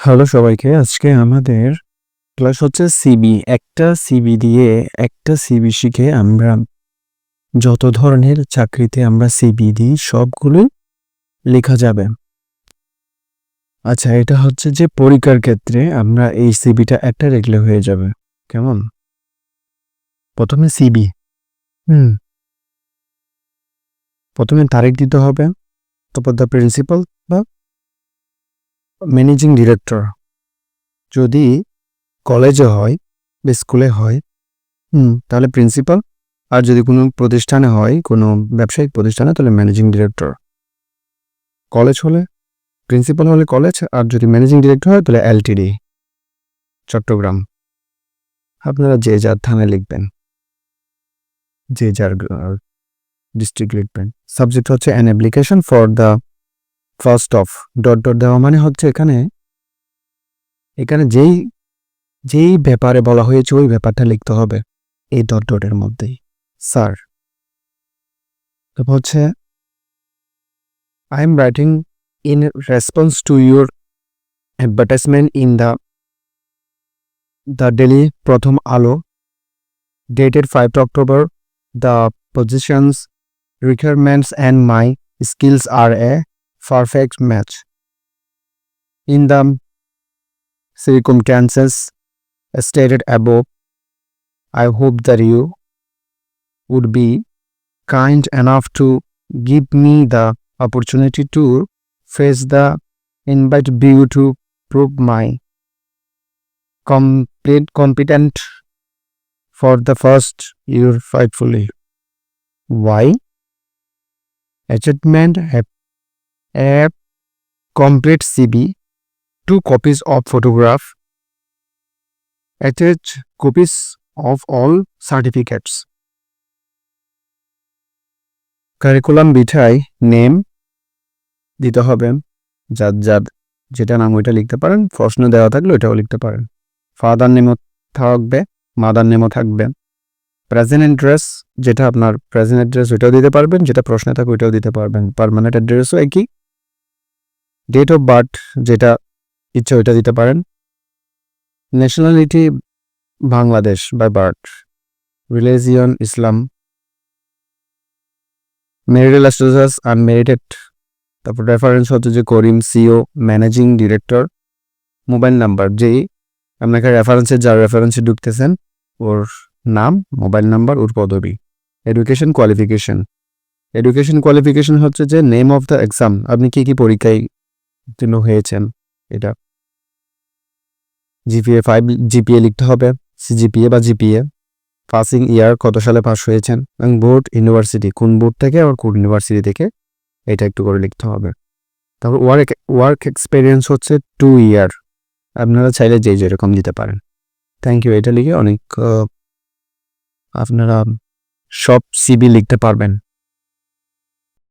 Hello সবাইকে। আজকে আমাদের ক্লাস হচ্ছে সিবি। একটা সিবি দিয়ে একটা সিবি শিখে আমরা যত ধরনের চাকরিতে আমরা সিবি দিই সবগুলোই লেখা যাবে। আচ্ছা, এটা হচ্ছে যে পরীক্ষার ক্ষেত্রে আমরা এই সিবিটা একটা লিখলে হয়ে যাবে। কেমন? প্রথমে সিবি। প্রথমে তারিখ দিতে হবে, তারপর দ্য প্রিন্সিপাল বা ম্যানেজিং ডিরেক্টর যদি কলেজে হয় বা স্কুলে হয় তাহলে প্রিন্সিপাল, আর যদি কোনো প্রতিষ্ঠানে হয়, কোনো ব্যবসায়িক প্রতিষ্ঠানে, তাহলে ম্যানেজিং ডিরেক্টর। কলেজ হলে প্রিন্সিপাল হলে কলেজ, আর যদি ম্যানেজিং ডিরেক্টর হয় তাহলে এলটিডি চট্টগ্রাম। আপনারা যে যার থানায় লিখবেন, যে যার ডিস্ট্রিক্ট লিখবেন। সাবজেক্ট হচ্ছে an application for the first of dot dot দেওয়া মানে হচ্ছে এখানে যেই যেই ব্যাপারে বলা হয়েছে ওই ব্যাপারটা লিখতে হবে এই ডট ডটের মধ্যেই। স্যার, তারপর হচ্ছে I am writing in response to your advertisement in the Daily Pratham Alo dated 5th October. The positions, requirements and my skills are a perfect match. In the circumstances stated above, I hope that you would be kind enough to give me the opportunity to face the invite view to prove my complete competent for the first year faithfully. Why? Achievement have a complete CV, 2 copies of photograph, attach copies of all certificates. Curriculum vitae name দিতে হবে, যার যেটা নাম ওইটা লিখতে পারেন। প্রশ্ন দেওয়া থাকলে ওইটাও লিখতে পারেন। ফাদার নেমও থাকবে, মাদার নেমও থাকবে। প্রেজেন্ট অ্যাড্রেস, যেটা আপনার প্রেজেন্ট অ্যাড্রেস ওইটাও দিতে পারবেন, যেটা প্রশ্নে থাকে ওইটাও দিতে পারবেন। পার্মানেন্ট অ্যাড্রেসও একই। ডেট অফ বার্থ, যেটা ইচ্ছা ওইটা দিতে পারেন। Nationality Bangladesh by birth. Religion Islam. Marital status unmarried. তারপর রেফারেন্স হচ্ছে যে Karim, CEO, managing director. Mobile number, যেই আপনাকে রেফারেন্সে যার রেফারেন্সে ঢুকতেছেন ওর নাম, মোবাইল নাম্বার, ওর পদবি। এডুকেশন কোয়ালিফিকেশন হচ্ছে যে নেম অফ দ্য এক্সাম, আপনি কি পরীক্ষায় উত্তীর্ণ হয়েছেন এটা। জিপিএ 5 জিপিএ লিখতে হবে, সিজিপিএ বা জিপিএ। পাসিং ইয়ার, কত সালে পাস হয়েছেন, এবং বোর্ড, ইউনিভার্সিটি, কোন বোর্ড থেকে আর কোন ইউনিভার্সিটি থেকে, এটা একটু করে লিখতে হবে। তারপর ওয়ার্ক এক্সপিরিয়েন্স হচ্ছে 2 ইয়ার। আপনারা চাইলে যেরকম দিতে পারেন। Thank you. এটা লিখে অনেক আপনারা সব সিবি লিখতে পারবেন।